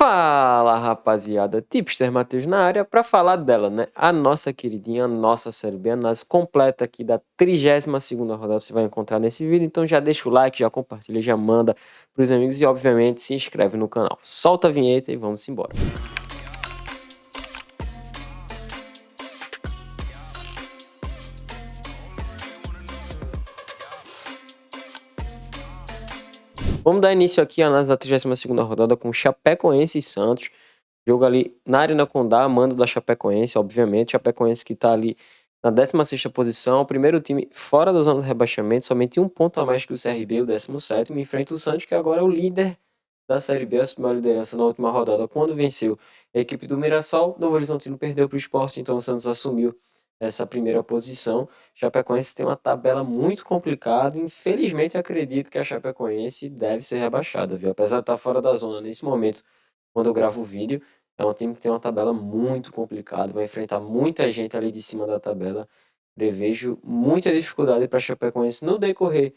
Fala, rapaziada, Tipster Matheus na área para falar dela, né? A nossa queridinha, a nossa Série B, análise completa aqui da 32ª rodada você vai encontrar nesse vídeo, então já deixa o like, já compartilha, já manda pros amigos e obviamente se inscreve no canal. Solta a vinheta e vamos embora. Vamos dar início aqui à análise da 32ª rodada com Chapecoense e Santos. Jogo ali na Arena Condá, mando da Chapecoense, obviamente. Chapecoense que tá ali na 16ª posição. O primeiro time fora da zona de rebaixamento, somente um ponto a mais que o CRB, o 17º. Enfrenta o Santos, que agora é o líder da Série B, assumiu a liderança na última rodada, quando venceu a equipe do Mirassol. Novo Horizontino perdeu para o Sport, então o Santos assumiu essa primeira posição. Chapecoense tem uma tabela muito complicada. Infelizmente, acredito que a Chapecoense deve ser rebaixada, viu? Apesar de estar fora da zona nesse momento, quando eu gravo o vídeo, é um time que tem uma tabela muito complicada, vai enfrentar muita gente ali de cima da tabela. Prevejo muita dificuldade para a Chapecoense no decorrer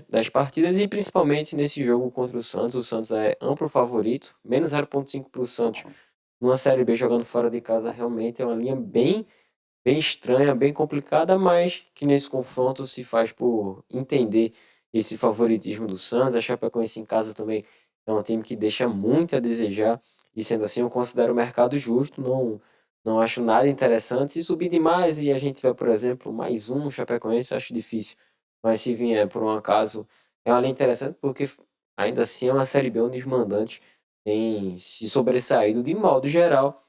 das partidas e principalmente nesse jogo contra o Santos. O Santos é amplo favorito, menos 0,5 para o Santos. Numa Série B jogando fora de casa realmente é uma linha bem estranha, bem complicada, mas que nesse confronto se faz por entender esse favoritismo do Santos. A Chapecoense em casa também é um time que deixa muito a desejar, e sendo assim eu considero o mercado justo, não acho nada interessante. Se subir demais e a gente tiver, por exemplo, mais um Chapecoense, eu acho difícil. Mas se vier por um acaso, é uma linha interessante porque ainda assim é uma Série B onde os mandantes têm se sobressaído de modo geral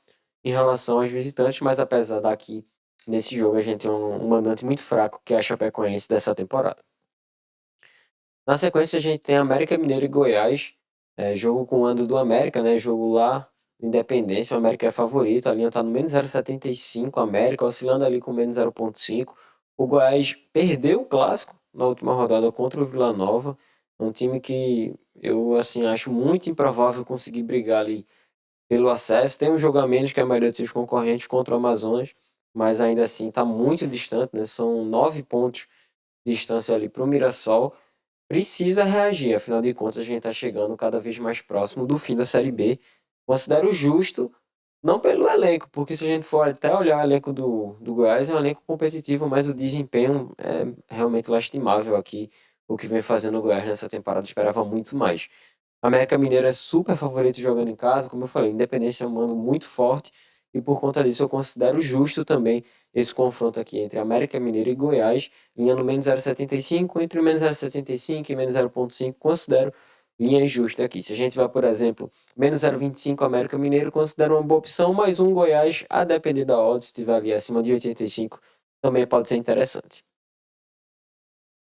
em relação aos visitantes, mas apesar daqui nesse jogo a gente tem um mandante muito fraco, que é a Chapecoense dessa temporada. Na sequência a gente tem América Mineiro e Goiás, jogo com o ando do América, né? Jogo lá, Independência, o América é favorito, a linha tá no menos 0,75, América oscilando ali com menos 0,5. O Goiás perdeu o clássico na última rodada contra o Vila Nova, um time que eu assim acho muito improvável conseguir brigar ali pelo acesso. Tem um jogo a menos que a maioria dos seus concorrentes contra o Amazonas, mas ainda assim está muito distante, né? São 9 pontos de distância ali para o Mirassol. Precisa reagir, afinal de contas a gente está chegando cada vez mais próximo do fim da Série B. Considero justo, não pelo elenco, porque se a gente for até olhar o elenco do Goiás, é um elenco competitivo, mas o desempenho é realmente lastimável aqui. O que vem fazendo o Goiás nessa temporada, esperava muito mais. América Mineiro é super favorito jogando em casa, como eu falei, Independência é um mando muito forte, e por conta disso eu considero justo também esse confronto aqui entre América Mineiro e Goiás, linha no menos 0,75, entre o menos 0,75 e menos 0,5, considero linha justa aqui. Se a gente vai, por exemplo, menos 0,25 América Mineiro, considero uma boa opção, mais um Goiás, a depender da odd, se estiver ali acima de 85, também pode ser interessante.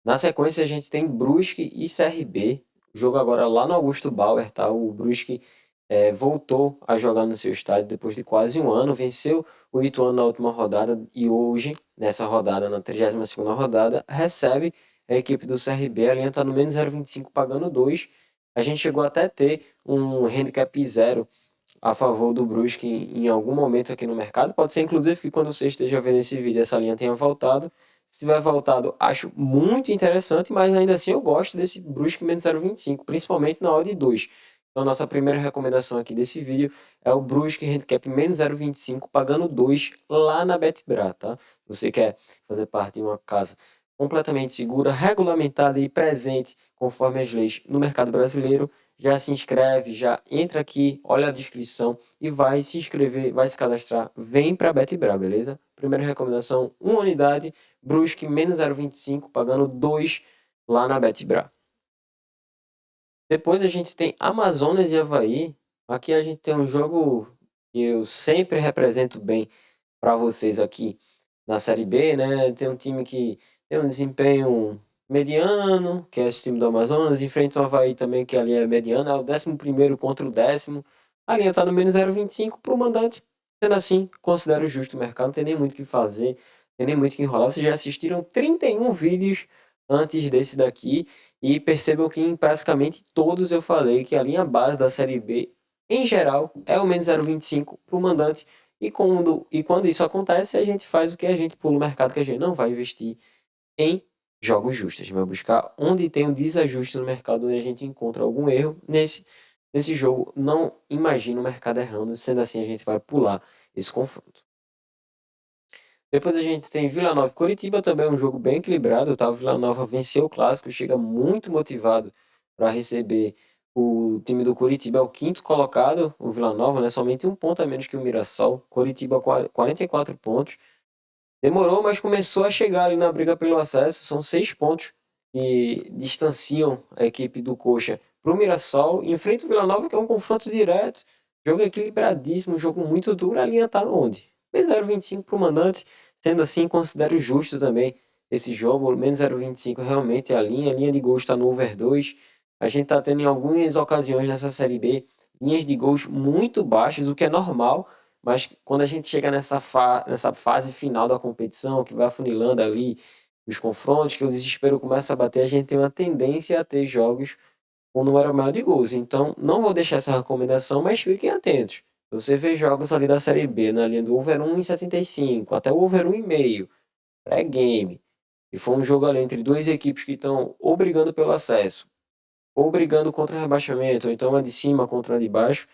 Na sequência a gente tem Brusque e CRB, jogo agora lá no Augusto Bauer, tá? O Brusque voltou a jogar no seu estádio depois de quase um ano, venceu o Ituano na última rodada e hoje, nessa rodada, na 32ª rodada, recebe a equipe do CRB, a linha está no menos 0,25 pagando 2. A gente chegou até a ter um handicap 0 a favor do Brusque em algum momento aqui no mercado. Pode ser inclusive que quando você esteja vendo esse vídeo essa linha tenha voltado. Se tiver voltado, acho muito interessante, mas ainda assim eu gosto desse Brusque menos 0,25, principalmente na odd 2. Então, nossa primeira recomendação aqui desse vídeo é o Brusque Handicap menos 0,25, pagando 2 lá na BetBra, tá? Você quer fazer parte de uma casa completamente segura, regulamentada e presente conforme as leis no mercado brasileiro, já se inscreve, já entra aqui, olha a descrição e vai se inscrever, vai se cadastrar, vem para a BetBra, beleza? Primeira recomendação, uma unidade, Brusque menos 0,25, pagando 2 lá na BetBra. Depois a gente tem Amazonas e Avaí. Aqui a gente tem um jogo que eu sempre represento bem para vocês aqui na Série B, né? Tem um time que tem um desempenho mediano, que é esse time do Amazonas, enfrenta o Avaí também, que ali é mediano, é o 11º contra o 10º. A linha tá no menos 0,25 para o mandante. Sendo assim, considero justo o mercado, não tem nem muito o que fazer, não tem nem muito o que enrolar. Vocês já assistiram 31 vídeos antes desse daqui e percebam que em praticamente todos eu falei que a linha base da Série B, em geral, é o menos 0,25 para o mandante. E quando isso acontece, a gente faz o que? A gente pula o mercado, que a gente não vai investir em jogos justos. A gente vai buscar onde tem um desajuste no mercado, onde a gente encontra algum erro. Nesse nesse jogo, não imagino o mercado errando, sendo assim a gente vai pular esse confronto. Depois a gente tem Vila Nova e Coritiba, também um jogo bem equilibrado, tá? O Vila Nova venceu o clássico, chega muito motivado para receber o time do Coritiba, é o quinto colocado, o Vila Nova, né? Somente um ponto a menos que o Mirassol. Coritiba 44 pontos. Demorou, mas começou a chegar ali na briga pelo acesso. São 6 pontos que distanciam a equipe do Coxa para o Mirassol. E enfrenta o Vila Nova, que é um confronto direto. Jogo equilibradíssimo, jogo muito duro. A linha tá onde? Menos 0,25 para o mandante. Sendo assim, considero justo também esse jogo. Menos 0,25 realmente é a linha. A linha de gols está no over 2. A gente está tendo em algumas ocasiões nessa Série B linhas de gols muito baixas, o que é normal. Mas quando a gente chega nessa fase final da competição, que vai afunilando ali os confrontos, que o desespero começa a bater, a gente tem uma tendência a ter jogos com um número maior de gols. Então, não vou deixar essa recomendação, mas fiquem atentos. Você vê jogos ali da Série B, na linha do over 1,75, até o over 1,5, pré-game, e foi um jogo ali entre duas equipes que estão ou brigando pelo acesso, ou brigando contra o rebaixamento, ou então uma de cima contra a de baixo,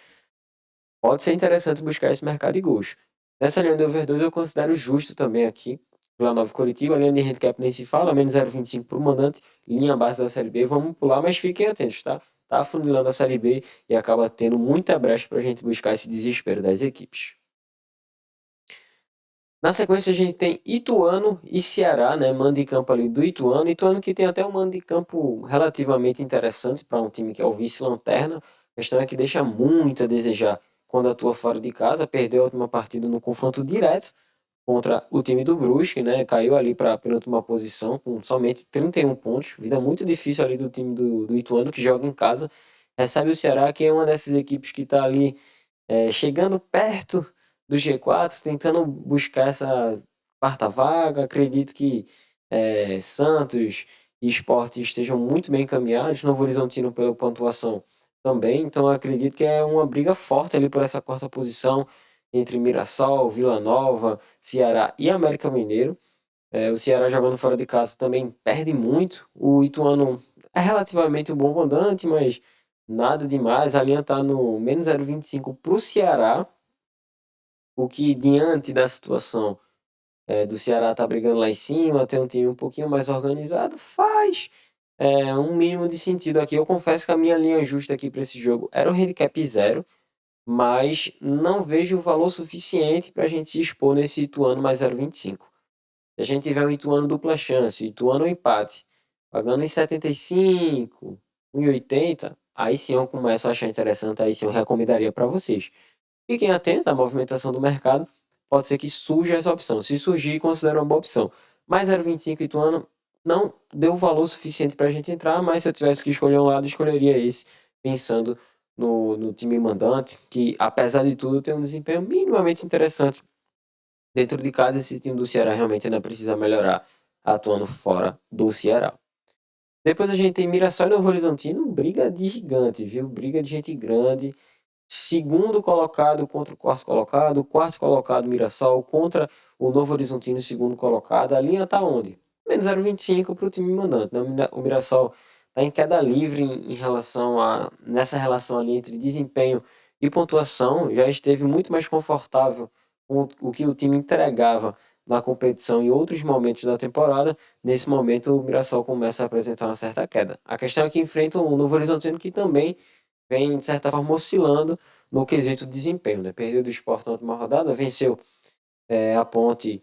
pode ser interessante buscar esse mercado de gols. Nessa linha do over 2 eu considero justo também aqui, Vila Nova e Coritiba, a linha de handicap nem se fala, menos 0,25 para o mandante, linha base da Série B, vamos pular, mas fiquem atentos, tá? Tá afunilando a Série B e acaba tendo muita brecha para a gente buscar esse desespero das equipes. Na sequência a gente tem Ituano e Ceará, né? Mando de campo ali do Ituano. Ituano que tem até um mando de campo relativamente interessante para um time que é o vice-lanterna. A questão é que deixa muito a desejar quando atua fora de casa. Perdeu a última partida no confronto direto contra o time do Brusque, né? Caiu ali para a penúltima posição com somente 31 pontos. Vida muito difícil ali do time do Ituano, que joga em casa. Recebe o Ceará, que é uma dessas equipes que está ali chegando perto do G4, tentando buscar essa quarta vaga. Acredito que Santos e Sport estejam muito bem encaminhados, Novo Horizontino pela pontuação também, então acredito que é uma briga forte ali por essa quarta posição entre Mirassol, Vila Nova, Ceará e América Mineiro. O Ceará jogando fora de casa também perde muito, o Ituano é relativamente um bom mandante, mas nada demais, a linha está no menos 0,25 para o Ceará, o que diante da situação do Ceará tá brigando lá em cima, tem um time um pouquinho mais organizado, faz um mínimo de sentido aqui. Eu confesso que a minha linha justa aqui para esse jogo era o handicap 0, mas não vejo o valor suficiente para a gente se expor nesse Ituano mais 0,25. Se a gente tiver um Ituano dupla chance, Ituano empate, pagando em 75, 1,80, aí sim eu começo a achar interessante, aí sim eu recomendaria para vocês. Fiquem atentos à movimentação do mercado, pode ser que surja essa opção. Se surgir, considero uma boa opção. Mais 0,25 Ituano não deu valor suficiente para a gente entrar, mas se eu tivesse que escolher um lado, escolheria esse, pensando no time mandante, que apesar de tudo tem um desempenho minimamente interessante dentro de casa. Esse time do Ceará realmente ainda precisa melhorar atuando fora do Ceará. Depois a gente tem Mirassol e Novo Horizontino, briga de gigante, viu? Briga de gente grande. Segundo colocado contra o quarto colocado Mirassol contra o Novo Horizontino, segundo colocado. A linha tá onde? Menos 0,25 para o time mandante, né? O Mirassol está em queda livre em relação nessa relação ali entre desempenho e pontuação. Já esteve muito mais confortável com o que o time entregava na competição em outros momentos da temporada. Nesse momento o Mirassol começa a apresentar uma certa queda. A questão é que enfrenta o Novo Horizontino, que também vem, de certa forma, oscilando no quesito de desempenho, né? Perdeu do Sport na última rodada, venceu a Ponte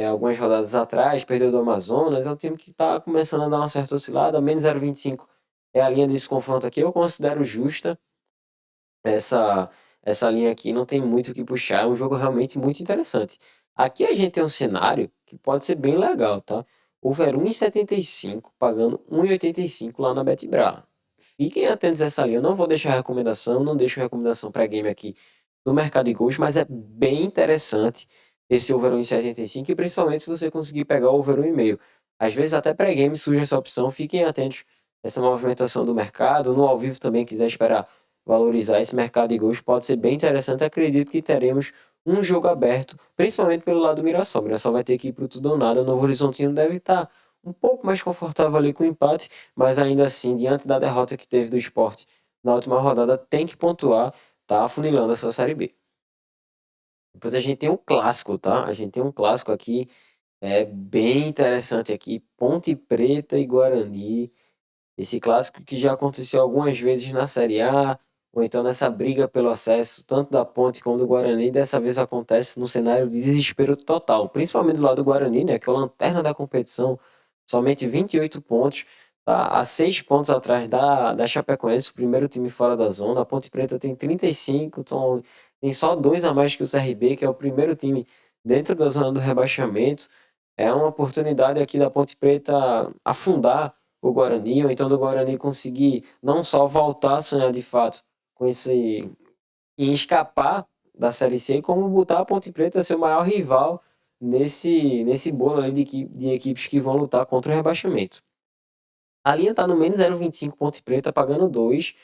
algumas rodadas atrás, perdeu do Amazonas. É um time que está começando a dar uma certa oscilada. Menos 0,25 é a linha desse confronto aqui. Eu considero justa essa linha aqui, não tem muito o que puxar. É um jogo realmente muito interessante. Aqui a gente tem um cenário que pode ser bem legal, tá? Over 1,75 pagando 1,85 lá na BetBra. Fiquem atentos a essa linha. Eu não vou deixar recomendação, não deixo recomendação para game aqui no mercado de gols, mas é bem interessante esse over 1,75, e principalmente se você conseguir pegar o over 1,5. Às vezes até pré-game surge essa opção. Fiquem atentos a essa movimentação do mercado. No ao vivo também, quiser esperar valorizar esse mercado de gols, pode ser bem interessante. Acredito que teremos um jogo aberto, principalmente pelo lado do Mirassol. O Mirassol vai ter que ir para tudo ou nada. O Novo Horizontino deve estar um pouco mais confortável ali com o empate, mas ainda assim, diante da derrota que teve do Sport na última rodada tem que pontuar, tá afunilando essa Série B. Depois a gente tem um clássico, tá? A gente tem um clássico aqui, bem interessante aqui, Ponte Preta e Guarani. Esse clássico que já aconteceu algumas vezes na Série A, ou então nessa briga pelo acesso, tanto da Ponte como do Guarani, dessa vez acontece no cenário de desespero total, principalmente do lado do Guarani, né, que é o lanterna da competição, somente 28 pontos, tá a 6 pontos atrás da Chapecoense, o primeiro time fora da zona. A Ponte Preta tem 35, então tem só 2 a mais que o CRB, que é o primeiro time dentro da zona do rebaixamento. É uma oportunidade aqui da Ponte Preta afundar o Guarani, ou então do Guarani conseguir não só voltar a sonhar de fato com esse em escapar da Série C, como botar a Ponte Preta ser o maior rival nesse bolo ali de equipes que vão lutar contra o rebaixamento. A linha tá no menos 0,25, Ponte Preta pagando 2.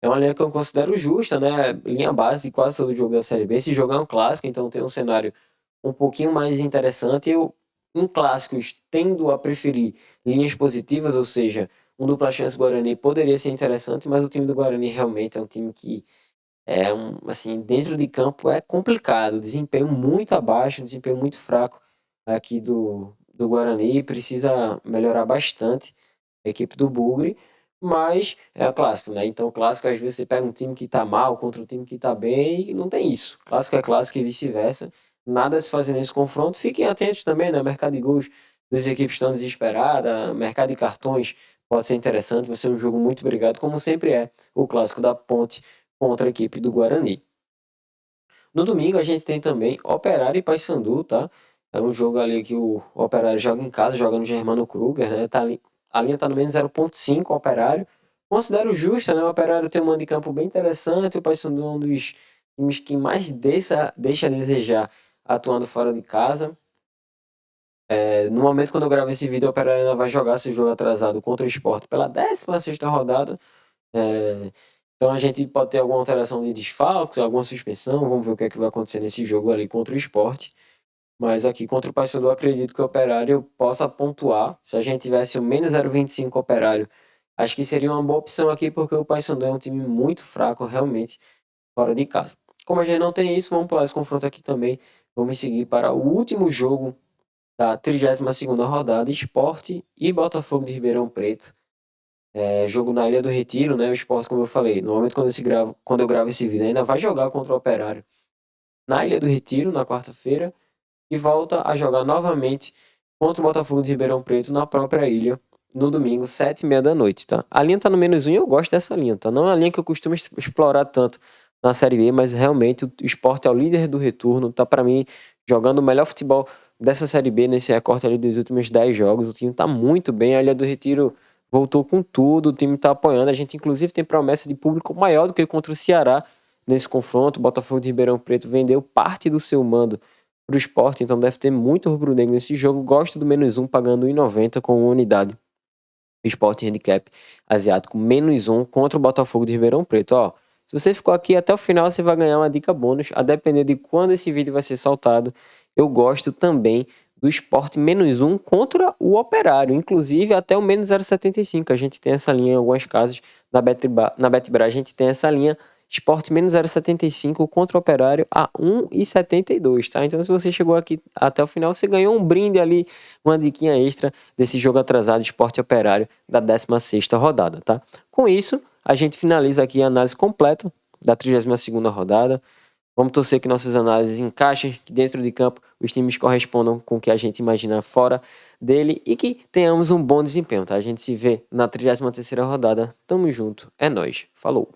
É uma linha que eu considero justa, né? Linha base de quase todo jogo da Série B. Esse jogo é um clássico, então tem um cenário um pouquinho mais interessante. Eu, em clássicos, tendo a preferir linhas positivas, ou seja, um dupla chance Guarani poderia ser interessante, mas o time do Guarani realmente é um time que assim, dentro de campo é complicado, desempenho muito abaixo, desempenho muito fraco aqui do Guarani, precisa melhorar bastante a equipe do Bugre, mas é o clássico, né? Então, o clássico, às vezes, você pega um time que tá mal contra um time que tá bem e não tem isso. Clássico é clássico e vice-versa. Nada a se fazer nesse confronto. Fiquem atentos também, né? Mercado de gols, duas equipes estão desesperadas, mercado de cartões pode ser interessante, vai ser um jogo muito brigado, como sempre é o clássico da Ponte contra a equipe do Guarani. No domingo a gente tem também Operário e Paysandu, tá? É um jogo ali que o Operário joga em casa, joga no Germano Kruger, né? Tá ali, a linha tá no menos 0,5 Operário. Considero justa, né? O Operário tem um mando de campo bem interessante, o Paysandu é um dos times que mais deixa a desejar atuando fora de casa. No momento quando eu gravo esse vídeo, o Operário ainda vai jogar esse jogo atrasado contra o Sport pela 16ª rodada. É, então a gente pode ter alguma alteração de desfalques, alguma suspensão, vamos ver o que é que vai acontecer nesse jogo ali contra o Sport. Mas aqui contra o Paysandu eu acredito que o Operário possa pontuar. Se a gente tivesse o menos 0,25 Operário, acho que seria uma boa opção aqui, porque o Paysandu é um time muito fraco, realmente, fora de casa. Como a gente não tem isso, vamos pular esse confronto aqui também. Vamos seguir para o último jogo da 32ª rodada, Sport e Botafogo de Ribeirão Preto. Jogo na Ilha do Retiro, né? O Sport, como eu falei, no momento quando eu gravo esse vídeo, ainda vai jogar contra o Operário na Ilha do Retiro, na quarta-feira, e volta a jogar novamente contra o Botafogo de Ribeirão Preto na própria ilha, no domingo, 7h30 da noite, tá? A linha tá no menos 1 e eu gosto dessa linha, tá? Não é uma linha que eu costumo explorar tanto na Série B, mas realmente o Sport é o líder do retorno, tá para mim jogando o melhor futebol dessa Série B nesse recorte ali dos últimos 10 jogos. O time tá muito bem, a Ilha do Retiro voltou com tudo, o time tá apoiando. A gente inclusive tem promessa de público maior do que contra o Ceará nesse confronto. O Botafogo de Ribeirão Preto vendeu parte do seu mando pro Sport, então deve ter muito rubro-negro nesse jogo. Gosto do menos 1 pagando 1,90 com uma unidade. Sport Handicap asiático menos 1 contra o Botafogo de Ribeirão Preto. Ó, se você ficou aqui até o final, você vai ganhar uma dica bônus, a depender de quando esse vídeo vai ser soltado. Eu gosto também do Sport menos 1 contra o Operário, inclusive até o menos 0,75. A gente tem essa linha em alguns casos. Na BetBra a gente tem essa linha. Sport menos 0,75 contra o Operário a 1,72, tá? Então, se você chegou aqui até o final, você ganhou um brinde ali, uma diquinha extra desse jogo atrasado Sport Operário da 16ª rodada, tá? Com isso, a gente finaliza aqui a análise completa da 32ª rodada. Vamos torcer que nossas análises encaixem, que dentro de campo os times correspondam com o que a gente imagina fora dele e que tenhamos um bom desempenho, tá? A gente se vê na 33ª rodada. Tamo junto, é nóis, falou!